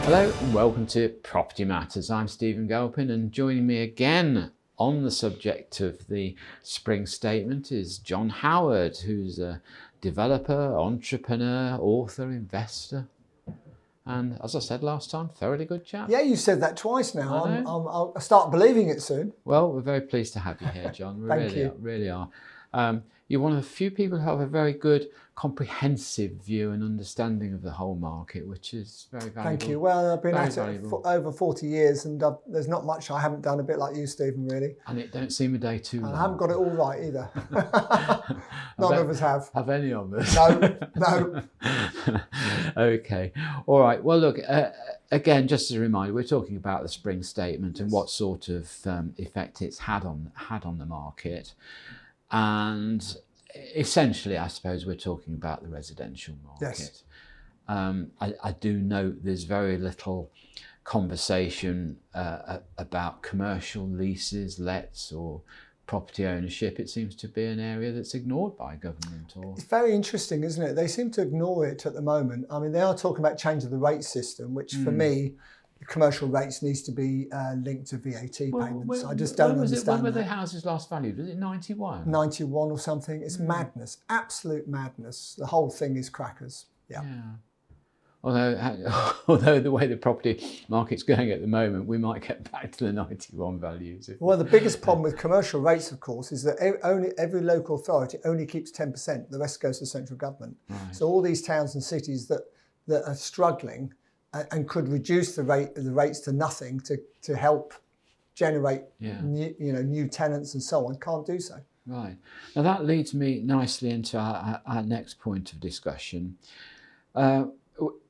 Hello and welcome to Property Matters. I'm Stephen Galpin, and joining me again on the subject of the spring statement is John Howard, who's a developer, entrepreneur, author, investor, and as I said last time, thoroughly good chap. Yeah, you said that twice now. I'll start believing it soon. Well, we're very pleased to have you here, John. We Thank you. Really are. You're one of the few people who have a very good, comprehensive view and understanding of the whole market, which is very valuable. Thank you. Well, I've been at it for over 40 years, and there's not much I haven't done, a bit like you, Stephen, really. And it don't seem a day too long. I haven't got it all right either. None of us have. Have any of us? No. Okay. All right. Well, look, again, just as a reminder, we're talking about the spring statement and what sort of effect it's had on the market. And essentially, I suppose we're talking about the residential market. Yes. I do note there's very little conversation about commercial leases, lets, or property ownership. It seems to be an area that's ignored by government. It's very interesting, isn't it? They seem to ignore it at the moment. I mean, they are talking about changing the rate system, which for me, the commercial rates needs to be linked to VAT payments. I just don't understand. When were the houses last valued? Was it 91? 91 or something. It's madness, absolute madness. The whole thing is crackers. Yeah. Although the way the property market's going at the moment, we might get back to the 91 values. Well, the biggest problem with commercial rates, of course, is that every local authority only keeps 10%. The rest goes to central government. Right. So all these towns and cities that are struggling and could reduce the rates to nothing to help generate new tenants and so on, can't do so. Right. Now that leads me nicely into our next point of discussion,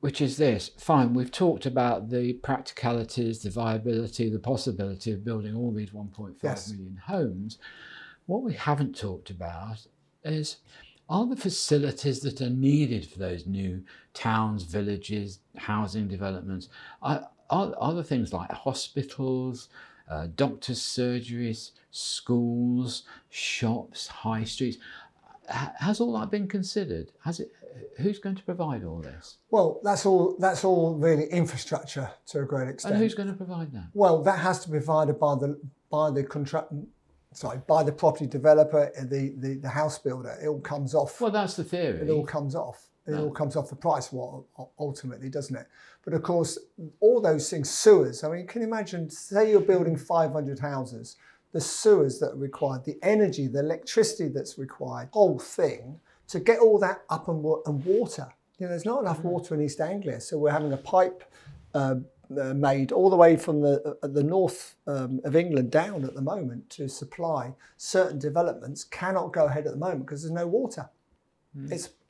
which is this. Fine, we've talked about the practicalities, the viability, the possibility of building all these 1.5 million homes. What we haven't talked about are the facilities that are needed for those new towns, villages, housing developments. Are the things like hospitals, doctors' surgeries, schools, shops, high streets? Has all that been considered? Who's going to provide all this? Well, that's all really infrastructure to a great extent. And who's going to provide that? Well, that has to be provided by the property developer, the house builder. It all comes off. Well, that's the theory. It all comes off. It all comes off the price, ultimately, doesn't it? But of course, all those things, sewers. I mean, can you imagine, say you're building 500 houses, the sewers that are required, the energy, the electricity that's required, whole thing, to get all that up and water. You know, there's not enough water in East Anglia, so we're having a pipe made all the way from the north of England down at the moment to supply certain developments. Cannot go ahead at the moment because there's no water.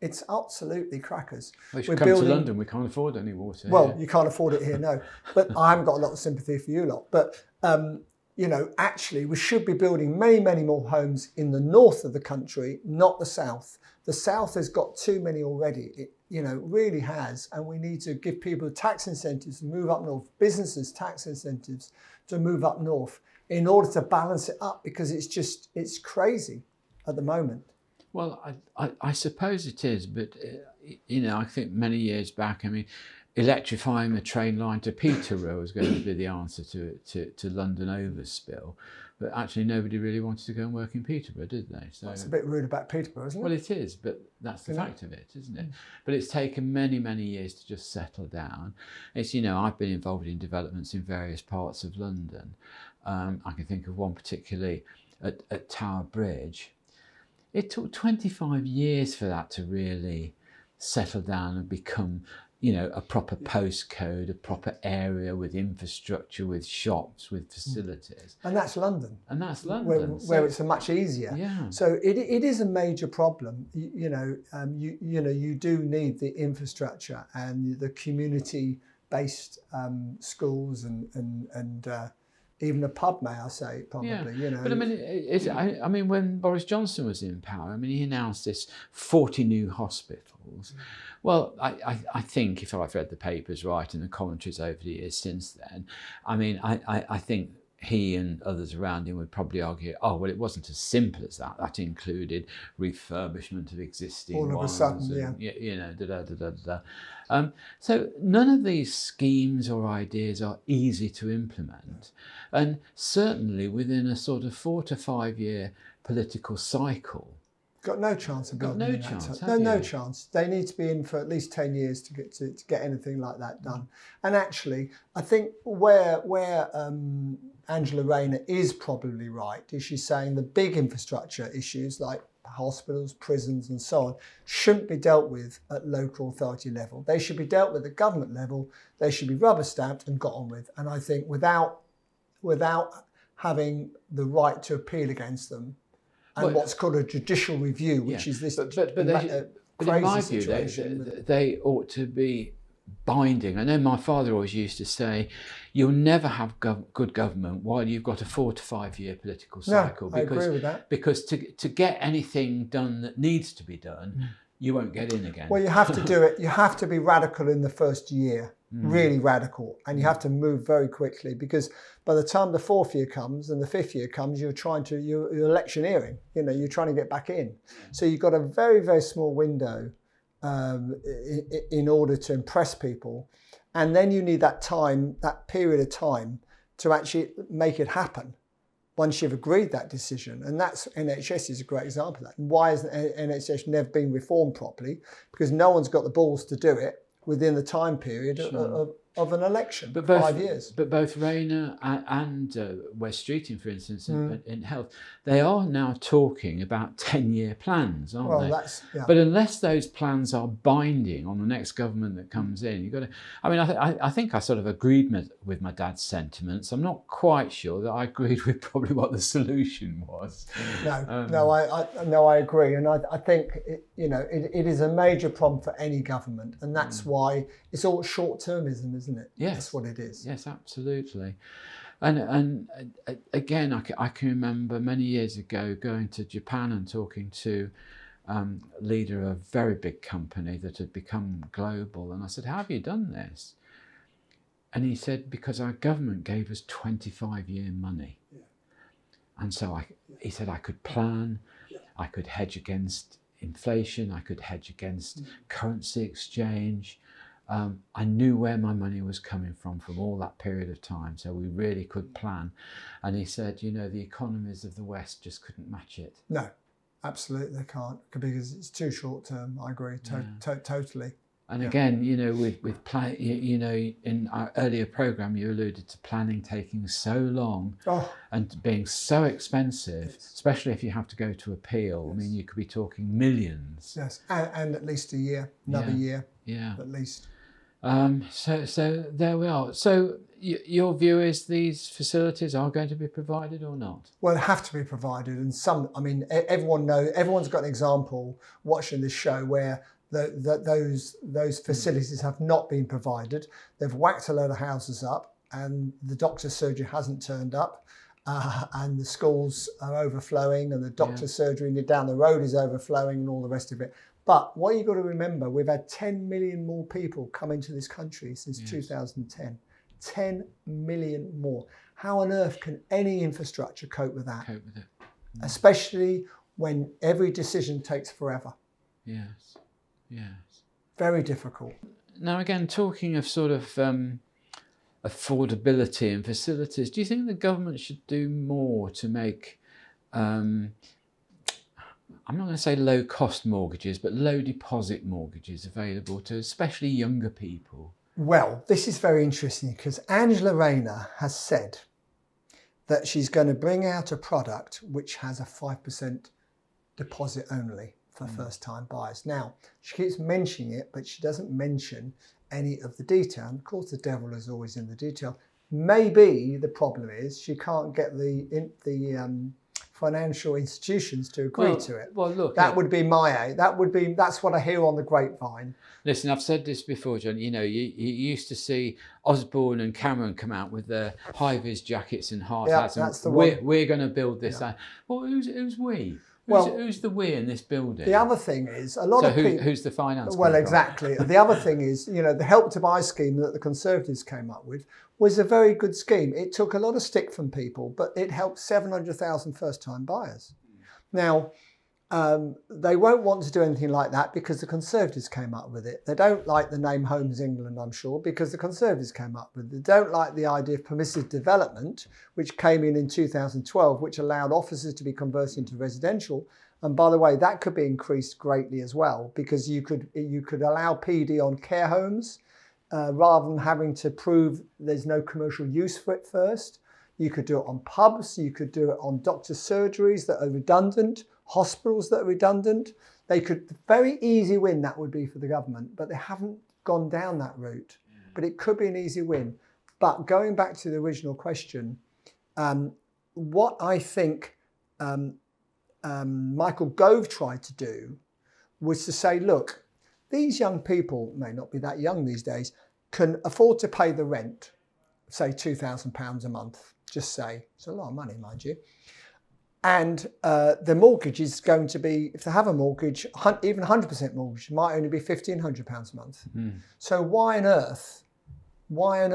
It's absolutely crackers. Well, you should come to London. We can't afford any water. Well, you can't afford it here, no. But I haven't got a lot of sympathy for you lot. But you know, actually, we should be building many, many more homes in the north of the country, not the south. The south has got too many already. It, really has, and we need to give people tax incentives to move up north, businesses tax incentives to move up north in order to balance it up, because it's crazy at the moment. Well, I suppose it is, but I think many years back, electrifying the train line to Peterborough was going to be the answer to London overspill. But actually nobody really wanted to go and work in Peterborough, did they? So it's a bit rude about Peterborough, isn't it? Well, it is, but that's the fact of it, isn't it? But it's taken many, many years to just settle down. It's, I've been involved in developments in various parts of London. I can think of one particularly at Tower Bridge. It took 25 years for that to really settle down and become a proper postcode, a proper area with infrastructure, with shops, with facilities. And that's London. And that's London. Where it's much easier. Yeah. So it is a major problem. You do need the infrastructure and the community-based schools and even a pub, may I say, probably. Yeah. But when Boris Johnson was in power, he announced this 40 new hospitals. Well, I think if I've read the papers right and the commentaries over the years since then, I think he and others around him would probably argue, oh, well, it wasn't as simple as that. That included refurbishment of existing all of ones. a sudden, and, you know, so none of these schemes or ideas are easy to implement. And certainly within a sort of 4 to 5 year political cycle, got no chance of building. No chance. No chance. They need to be in for at least 10 years to get anything like that done. And actually, I think where Angela Rayner is probably right is she's saying the big infrastructure issues like hospitals, prisons, and so on shouldn't be dealt with at local authority level. They should be dealt with at government level. They should be rubber stamped and got on with. And I think without having the right to appeal against them, and what's called a judicial review, which is this but in my view, they ought to be binding. I know my father always used to say, you'll never have good government while you've got a 4 to 5 year political cycle. I agree with that. Because to get anything done that needs to be done, you won't get in again. Well, you have to do it. You have to be radical in the first year, really radical, and you have to move very quickly, because by the time the 4th year comes and the 5th year comes, you're electioneering. You know, you're trying to get back in. So you've got a very, very small window in order to impress people, and then you need that period of time to actually make it happen. Once you've agreed that decision, and that's NHS is a great example of that. And why has NHS never been reformed properly? Because no one's got the balls to do it within the time period of an election, 5 years. But both Rayner and West Streeting, for instance, in health, they are now talking about 10-year plans, aren't they? But unless those plans are binding on the next government that comes in, you've got to. I mean, I think I sort of agreed with my dad's sentiments. I'm not quite sure that I agreed with probably what the solution was. I agree, and I think it is a major problem for any government, and that's why it's all short-termism, isn't it? Yes, that's what it is. Yes, absolutely. And again, I can remember many years ago going to Japan and talking to leader of a very big company that had become global, and I said, "How have you done this?" And he said, "Because our government gave us 25-year money." And so he said, I could plan, I could hedge against inflation, I could hedge against currency exchange. I knew where my money was coming from all that period of time, so we really could plan. And he said, the economies of the West just couldn't match it. No, absolutely they can't, because it's too short term. I agree, totally. And again, with plan, in our earlier program, you alluded to planning taking so long and being so expensive, especially if you have to go to appeal. I mean, you could be talking millions. Yes, and at least a year, another year, at least. So there we are. So your view is these facilities are going to be provided or not? Well, they have to be provided, and everyone's got an example watching this show where those facilities have not been provided. They've whacked a load of houses up, and the doctor's surgery hasn't turned up, and the schools are overflowing, and the doctor's surgery down the road is overflowing, and all the rest of it. But what you've got to remember, we've had 10 million more people come into this country since 2010. 10 million more. How on earth can any infrastructure cope with that? Especially when every decision takes forever. Yes. Very difficult. Now, again, talking of sort of affordability and facilities, do you think the government should do more to make, I'm not going to say low cost mortgages, but low deposit mortgages available to especially younger people? Well, this is very interesting, because Angela Rayner has said that she's going to bring out a product which has a 5% deposit only for first-time buyers. Now, she keeps mentioning it, but she doesn't mention any of the detail. And of course, the devil is always in the detail. Maybe the problem is she can't get the financial institutions to agree to it. Well, look, would be that's what I hear on the grapevine. Listen, I've said this before, John. You used to see Osborne and Cameron come out with their high-vis jackets and hard hats. That's the one. We're going to build this. Well, who's we? Who's the we in this building? The other thing is, a lot of people... who's the finance? Well, exactly. The other thing is, the Help to Buy scheme that the Conservatives came up with was a very good scheme. It took a lot of stick from people, but it helped 700,000 first-time buyers. Now, they won't want to do anything like that because the Conservatives came up with it. They don't like the name Homes England, I'm sure, because the Conservatives came up with it. They don't like the idea of permissive development, which came in 2012, which allowed offices to be converted into residential. And by the way, that could be increased greatly as well, because you could allow PD on care homes rather than having to prove there's no commercial use for it first. You could do it on pubs. You could do it on doctor surgeries that are redundant, hospitals that are redundant. They could, very easy win that would be for the government, but they haven't gone down that route. But it could be an easy win. But going back to the original question, what I think Michael Gove tried to do was to say, look, these young people, may not be that young these days, can afford to pay the rent, say £2,000 a month, just say. It's a lot of money, mind you. And the mortgage is going to be, if they have a mortgage, even 100% mortgage, it might only be £1,500 a month. Mm. So why on earth won't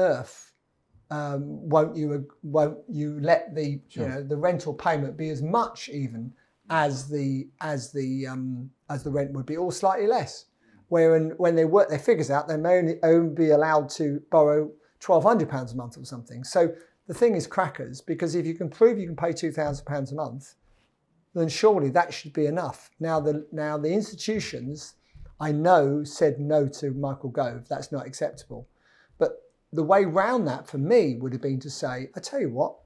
you let the the rental payment be as much even as the rent would be, or slightly less? Where when they work their figures out, they may only be allowed to borrow £1,200 a month or something. So the thing is crackers, because if you can prove you can pay £2,000 a month, then surely that should be enough. Now the institutions, I know, said no to Michael Gove. That's not acceptable. But the way round that for me would have been to say, I tell you what,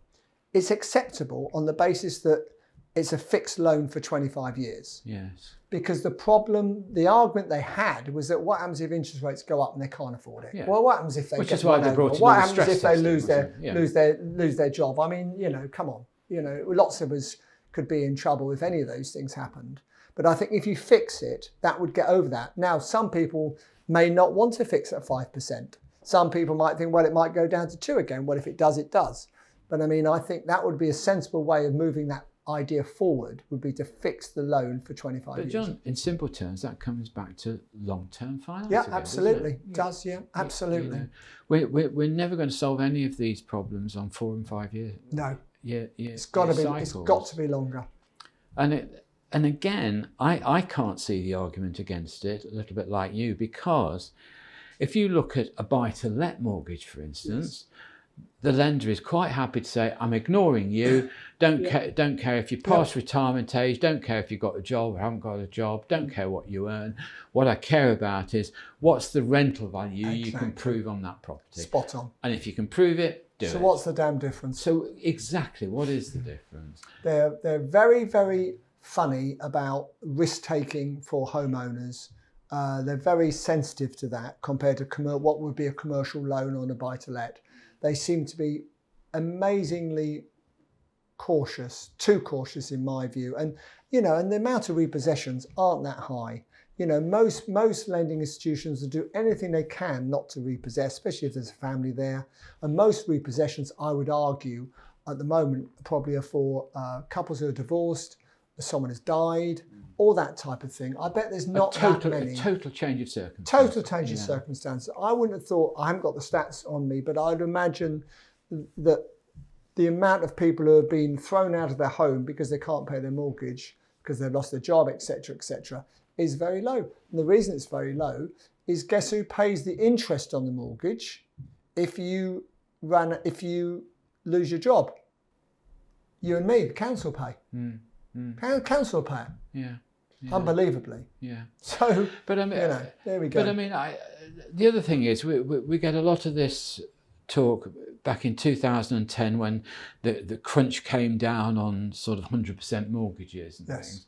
it's acceptable on the basis that it's a fixed loan for 25 years. Yes. Because the argument they had was that what happens if interest rates go up and they can't afford it? Yeah. Well, what happens if they Which is why they brought in what the happens stress if they testing, lose their job? I mean, come on. Lots of us could be in trouble if any of those things happened. But I think if you fix it, that would get over that. Now, some people may not want to fix at 5%. Some people might think, well, it might go down to 2 again. Well, if it does, it does. But I mean, I think that would be a sensible way of moving that idea forward, would be to fix the loan for 25 years. But John, in simple terms, that comes back to long-term finance. Yeah, again, absolutely. It does, yeah, absolutely. We're never going to solve any of these problems on 4 and 5 years. No. Yeah, it's got to be longer. And again, I can't see the argument against it, a little bit like you, because if you look at a buy-to-let mortgage, for instance, the lender is quite happy to say, I'm ignoring you, don't care if you're past retirement age, don't care if you've got a job or haven't got a job, don't care what you earn. What I care about is what's the rental value you can prove on that property. Spot on. And if you can prove it, do it. So what's the damn difference? So exactly, what is the difference? They're very, very funny about risk-taking for homeowners. They're very sensitive to that compared to what would be a commercial loan on a buy-to-let. They seem to be amazingly cautious, too cautious in my view. And, and the amount of repossessions aren't that high. Most lending institutions will do anything they can not to repossess, especially if there's a family there. And most repossessions, I would argue, at the moment, probably are for couples who are divorced, someone has died, all that type of thing. I bet there's not that many. A total change of circumstances. Total change of circumstances. I wouldn't have thought, I haven't got the stats on me, but I'd imagine that the amount of people who have been thrown out of their home because they can't pay their mortgage, because they've lost their job, etc., is very low. And the reason it's very low is, guess who pays the interest on the mortgage if you lose your job? You and me, the council pay. Council pay. Yeah. Unbelievably. Yeah. So, but I mean, there we go. But I mean, the other thing is we get a lot of this talk back in 2010 when the crunch came down on sort of 100% mortgages and things.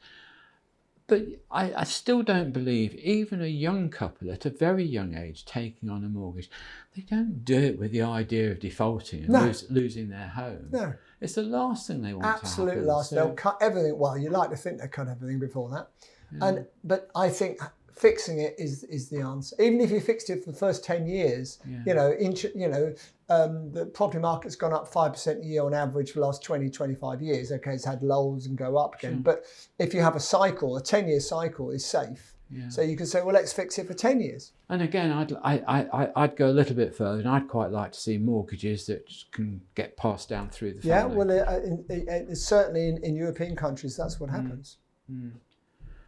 But I still don't believe even a young couple at a very young age taking on a mortgage, they don't do it with the idea of defaulting and losing their home. No. It's the last thing they want to happen. Absolute last. They'll cut everything. Well, you like to think they cut everything before that. Yeah. But I think fixing it is the answer. Even if you fixed it for the first 10 years, the property market's gone up 5% a year on average for the last 20, 25 years. Okay, it's had lulls and go up again. Sure. But if you have a cycle, a 10-year cycle is safe. Yeah. So you can say, well, let's fix it for 10 years. And again, I'd go a little bit further, and I'd quite like to see mortgages that can get passed down through the family. Yeah, well, certainly in European countries, that's what happens.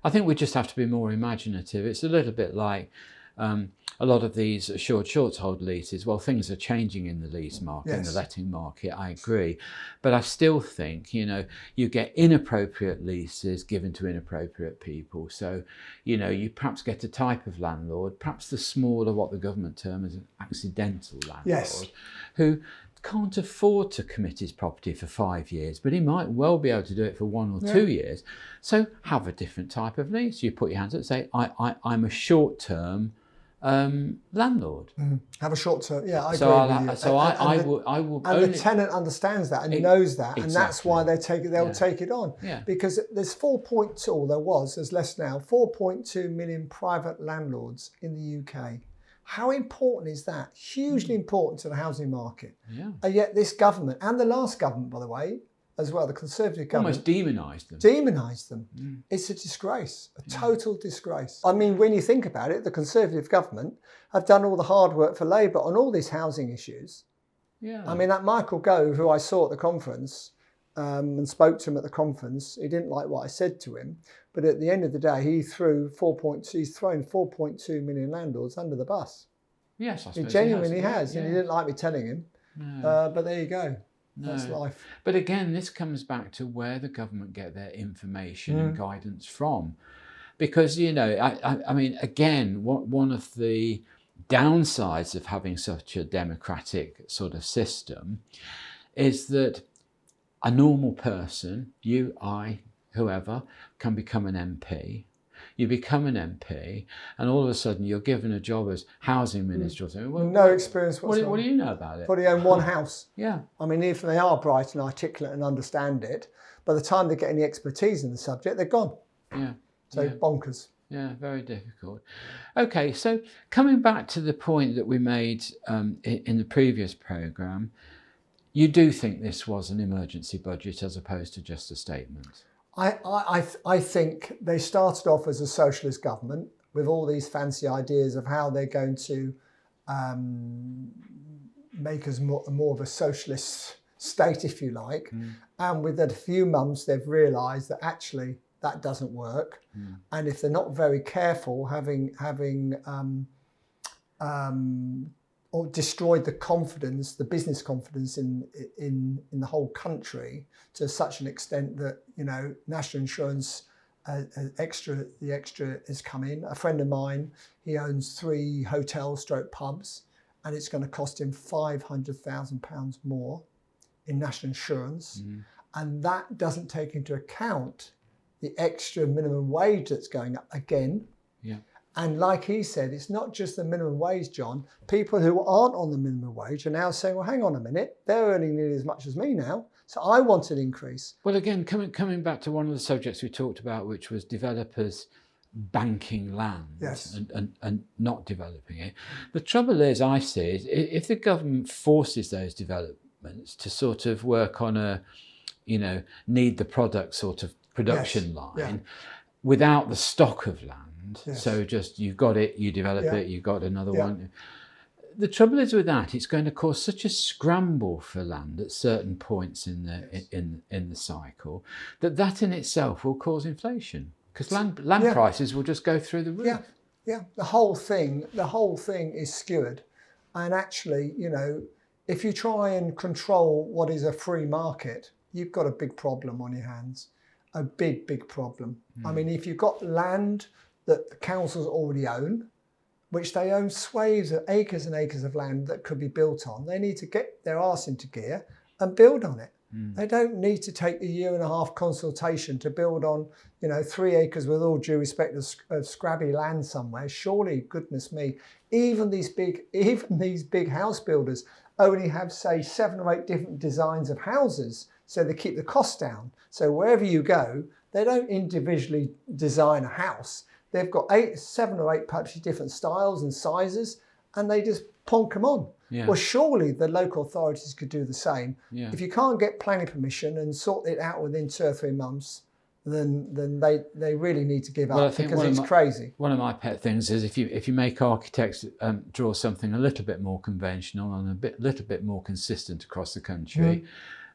I think we just have to be more imaginative. It's a little bit like a lot of these assured short-hold leases. Well, things are changing in the lease market, in the letting market, I agree. But I still think, you get inappropriate leases given to inappropriate people. So, you perhaps get a type of landlord, perhaps the smaller, what the government term is an accidental landlord, who can't afford to commit his property for 5 years, but he might well be able to do it for 1 or 2 years. So have a different type of lease. You put your hands up and say, I'm a short-term landlord. Have a short-term, I agree with you. So I will. And the tenant understands that and knows that, and that's why they'll take it on. Yeah. Because there's there's less now, 4.2 million private landlords in the UK. How important is that? Hugely important to the housing market. Yeah. And yet this government, and the last government, by the way, as well, the Conservative government, almost demonised them. Demonised them. It's a disgrace, a total disgrace. I mean, when you think about it, the Conservative government have done all the hard work for Labour on all these housing issues. Yeah. I mean, that Michael Gove, who I saw at the conference and spoke to him at the conference, he didn't like what I said to him. But at the end of the day, he's thrown 4.2 million landlords under the bus. Yes, I suppose he genuinely has. And he didn't like me telling him. No. But there you go. No. That's life. But again, this comes back to where the government get their information and guidance from. Because, I mean, again, one of the downsides of having such a democratic sort of system is that a normal person, you, I, whoever, can become an MP. You become an MP, and all of a sudden you're given a job as housing minister or something. Well, no experience whatsoever. What do you know about it? Probably own one house. Yeah. I mean, if they are bright and articulate and understand it, by the time they get any expertise in the subject, they're gone. Yeah. So bonkers. Yeah, very difficult. Okay, so coming back to the point that we made in the previous programme, you do think this was an emergency budget as opposed to just a statement? I think they started off as a socialist government with all these fancy ideas of how they're going to make us more of a socialist state, if you like. And with a few months, they've realised that actually that doesn't work. And if they're not very careful, having or destroyed the confidence, the business confidence in the whole country to such an extent that, national insurance, the extra has come in. A friend of mine, he owns 3 hotels / pubs, and it's going to cost him £500,000 more in national insurance. And that doesn't take into account the extra minimum wage that's going up again. Yeah. And like he said, it's not just the minimum wage, John. People who aren't on the minimum wage are now saying, well, hang on a minute, they're earning nearly as much as me now, so I want an increase. Well, again, coming back to one of the subjects we talked about, which was developers banking land and not developing it. The trouble is, I see, is if the government forces those developments to sort of work on a, need the product sort of production line without the stock of land, so just you've got it, you develop it, you've got another one. The trouble is with that, it's going to cause such a scramble for land at certain points in the cycle that in itself will cause inflation, because land prices will just go through the roof. Yeah. The whole thing is skewered, and actually, if you try and control what is a free market, you've got a big problem on your hands, a big problem. I mean, if you've got land that the councils already own, which they own swathes of acres and acres of land that could be built on, they need to get their arse into gear and build on it. They don't need to take a 1.5 year consultation to build on, 3 acres, with all due respect, of scrabby land somewhere. Surely, goodness me, even these big house builders only have, say, 7 or 8 different designs of houses, so they keep the cost down. So wherever you go, they don't individually design a house. They've got 7 or 8 perhaps different styles and sizes, and they just plonk them on. Yeah. Well, surely the local authorities could do the same. Yeah. If you can't get planning permission and sort it out within 2 or 3 months, then they really need to give up, because it's crazy. One of my pet things is if you make architects draw something a little bit more conventional and little bit more consistent across the country,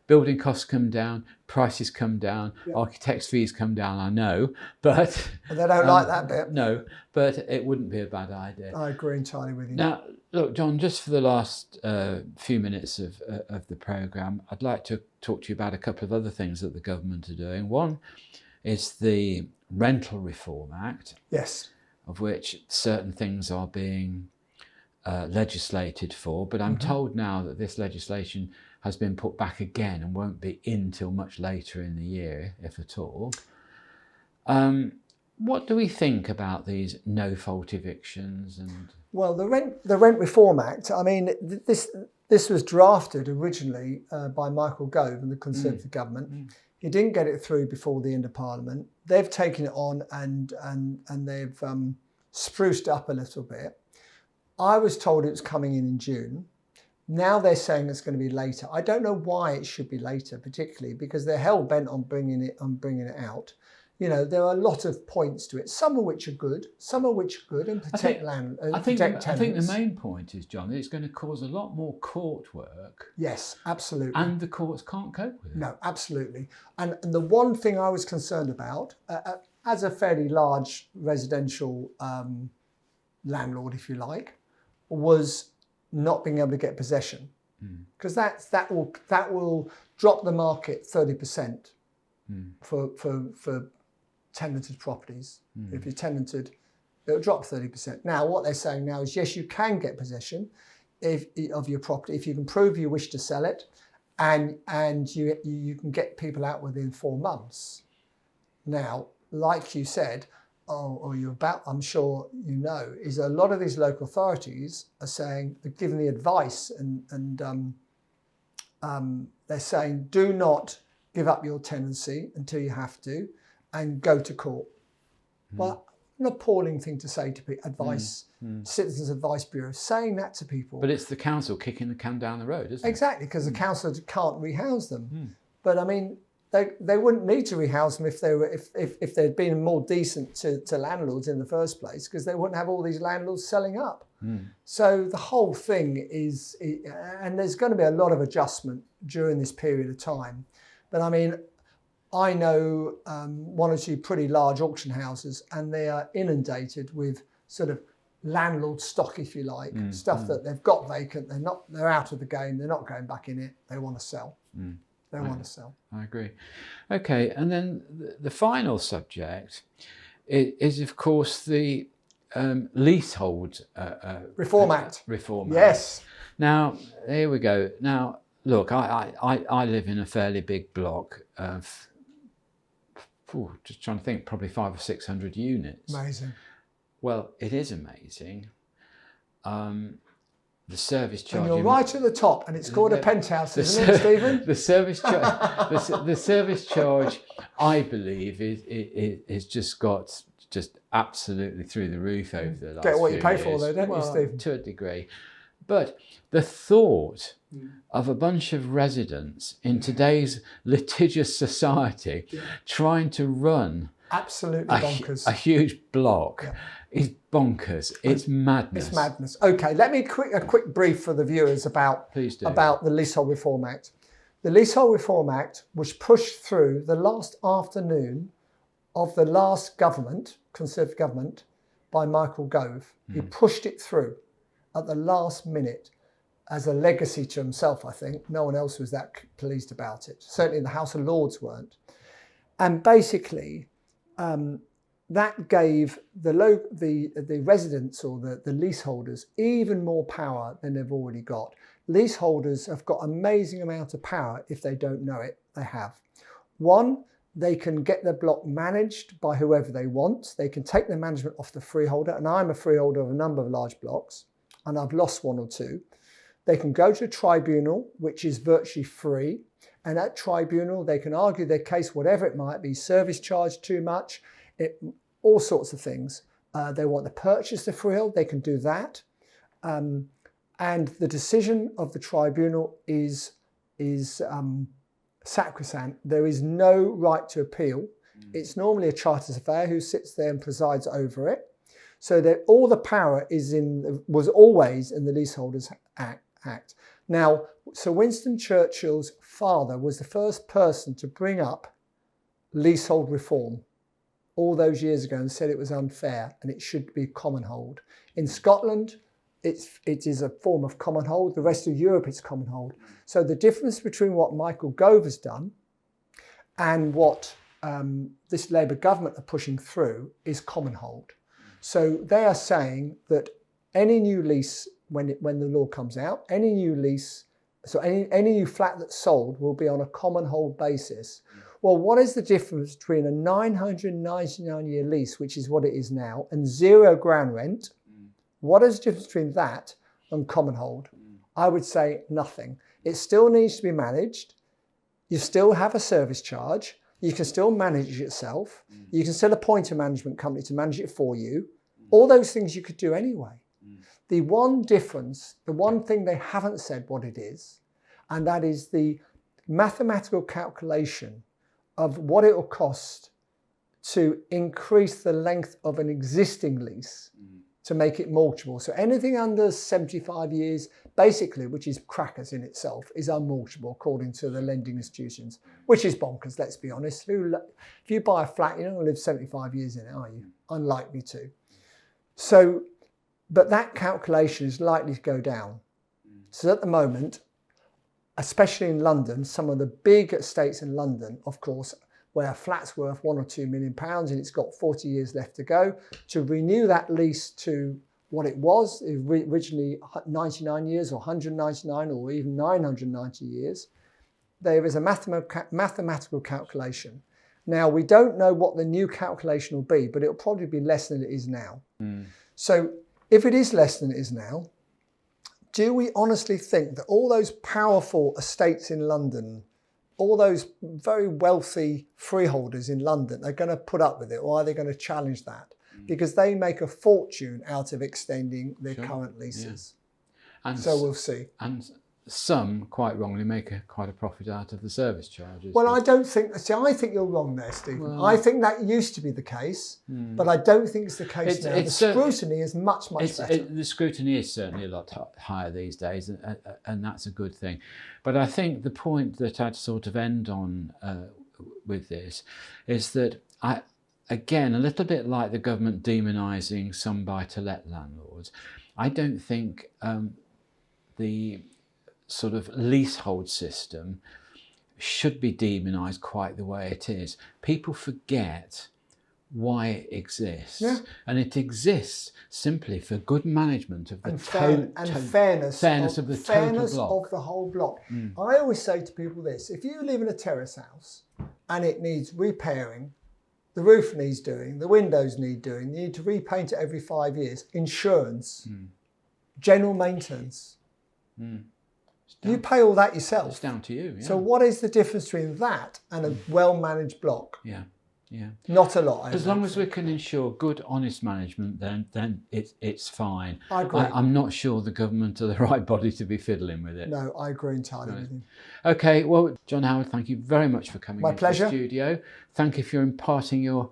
building costs come down, prices come down, architects' fees come down. I know, but they don't like that bit. No, but it wouldn't be a bad idea. I agree entirely with you. Now, look, John, just for the last few minutes of the programme, I'd like to talk to you about a couple of other things that the government are doing. One is the Rental Reform Act, yes, of which certain things are being legislated for, but I'm told now that this legislation has been put back again and won't be in till much later in the year, if at all. What do we think about these no-fault evictions? And well, the Rent Reform Act, I mean, this was drafted originally by Michael Gove and the Conservative government. He didn't get it through before the end of Parliament. They've taken it on and they've spruced up a little bit. I was told it was coming in June. Now they're saying it's going to be later. I don't know why it should be later, particularly because they're hell bent on bringing it out. You know, there are a lot of points to it, some of which are good, and protect land. I think the main point is, John, that it's going to cause a lot more court work. Yes, absolutely. And the courts can't cope with it. No, absolutely. And the one thing I was concerned about, as a fairly large residential landlord, if you like, was not being able to get possession, because that will drop the market 30% for tenanted properties. If you're tenanted, it'll drop 30%. Now, what they're saying now is, yes, you can get possession of your property if you can prove you wish to sell it, and you can get people out within 4 months. Now, like you said, I'm sure you know, is a lot of these local authorities are saying, they're giving the advice, and they're saying, do not give up your tenancy until you have to, and go to court. Well, an appalling thing to say to people. Citizens Advice Bureau saying that to people. But it's the council kicking the can down the road, isn't it? Exactly, because the council can't rehouse them. But I mean, they wouldn't need to rehouse them if they'd been more decent to landlords in the first place, because they wouldn't have all these landlords selling up. So the whole thing is, and there's going to be a lot of adjustment during this period of time. But I mean, I know 1 or 2 pretty large auction houses, and they are inundated with sort of landlord stock, if you like, stuff that they've got vacant. They're out of the game. They're not going back in it. They want to sell. They want to sell. I agree. Okay, and then the final subject is of course, the Leasehold Reform Act. Reform Yes. Act. Now, here we go. Now, look, I live in a fairly big block of, just trying to think, probably 500 or 600 units. Amazing. Well, it is amazing. The service charge. And you're right at the top, and it's called a penthouse, isn't it, Stephen? The service charge. the service charge, I believe, is just got absolutely through the roof over the last Get what you pay years. for, though, don't you, Stephen? To a degree. But the thought of a bunch of residents in today's litigious society trying to run absolutely bonkers a huge block is bonkers. It's madness. It's madness. Okay, let me a quick brief for the viewers about the Leasehold Reform Act. The Leasehold Reform Act was pushed through the last afternoon of the last government, Conservative government, by Michael Gove. He pushed it through at the last minute as a legacy to himself, I think. No one else was that pleased about it. Certainly the House of Lords weren't. And basically, that gave the residents or the leaseholders even more power than they've already got. Leaseholders have got amazing amount of power. If they don't know it, they have. One, they can get their block managed by whoever they want. They can take the management off the freeholder, and I'm a freeholder of a number of large blocks, and I've lost 1 or 2. They can go to a tribunal, which is virtually free, and at tribunal they can argue their case, whatever it might be, service charge too much, all sorts of things. They want to purchase the freehold, they can do that. And the decision of the tribunal is sacrosanct. There is no right to appeal. It's normally a charter surveyor who sits there and presides over it. So that all the power was always in the Leaseholders Act. Now, Sir Winston Churchill's father was the first person to bring up leasehold reform all those years ago and said it was unfair and it should be common hold. In Scotland, it is a form of common hold. The rest of Europe is common hold. So the difference between what Michael Gove has done and what this Labour government are pushing through is common hold. So they are saying that any new lease, when the law comes out, any new lease, so any new flat that's sold will be on a common hold basis. Well, what is the difference between a 999-year lease, which is what it is now, and 0 ground rent? What is the difference between that and common hold? I would say nothing. It still needs to be managed. You still have a service charge. You can still manage it yourself. You can still appoint a management company to manage it for you. All those things you could do anyway. The one difference, the one thing they haven't said what it is, and that is the mathematical calculation of what it will cost to increase the length of an existing lease to make it mortgageable. So anything under 75 years, basically, which is crackers in itself, is unmortgageable according to the lending institutions, which is bonkers, let's be honest. If you buy a flat, you're not going to live 75 years in it, are you? Unlikely to. So, but that calculation is likely to go down. So at the moment, especially in London, some of the big estates in London, of course, where a flat's worth £1 or £2 million and it's got 40 years left to go, to renew that lease to what it was, originally 99 years or 199 or even 990 years, there is a mathematical calculation. Now, we don't know what the new calculation will be, but it'll probably be less than it is now. So if it is less than it is now, do we honestly think that all those powerful estates in London, all those very wealthy freeholders in London are going to put up with it, or are they going to challenge that? Because they make a fortune out of extending their current leases. Yeah. And so we'll see. And some, quite wrongly, make quite a profit out of the service charges. Well, I don't think... See, I think you're wrong there, Stephen. Well, I think that used to be the case, but I don't think it's the case now. The scrutiny is much better. The scrutiny is certainly a lot higher these days, and that's a good thing. But I think the point that I'd sort of end on with this is that, again, a little bit like the government demonising some buy-to-let landlords, I don't think the sort of leasehold system should be demonised quite the way it is. People forget why it exists, and it exists simply for good management of the fairness of the whole block. I always say to people this: if you live in a terrace house and it needs repairing, the roof needs doing, the windows need doing, you need to repaint it every 5 years, insurance, general maintenance. You pay all that yourself. It's down to you. Yeah. So what is the difference between that and a well-managed block? Yeah. Not a lot. As long as we can ensure good, honest management, then it's fine. I agree. I'm not sure the government are the right body to be fiddling with it. No, I agree entirely with you. Okay, well, John Howard, thank you very much for coming into pleasure. The studio. Thank you for imparting your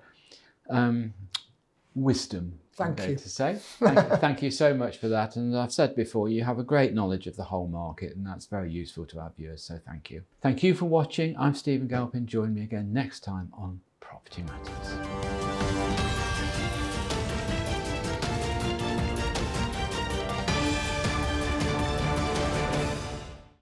wisdom. Thank you. To say. Thank you so much for that. And I've said before, you have a great knowledge of the whole market, and that's very useful to our viewers. So thank you. Thank you for watching. I'm Stephen Galpin. Join me again next time on Property Matters.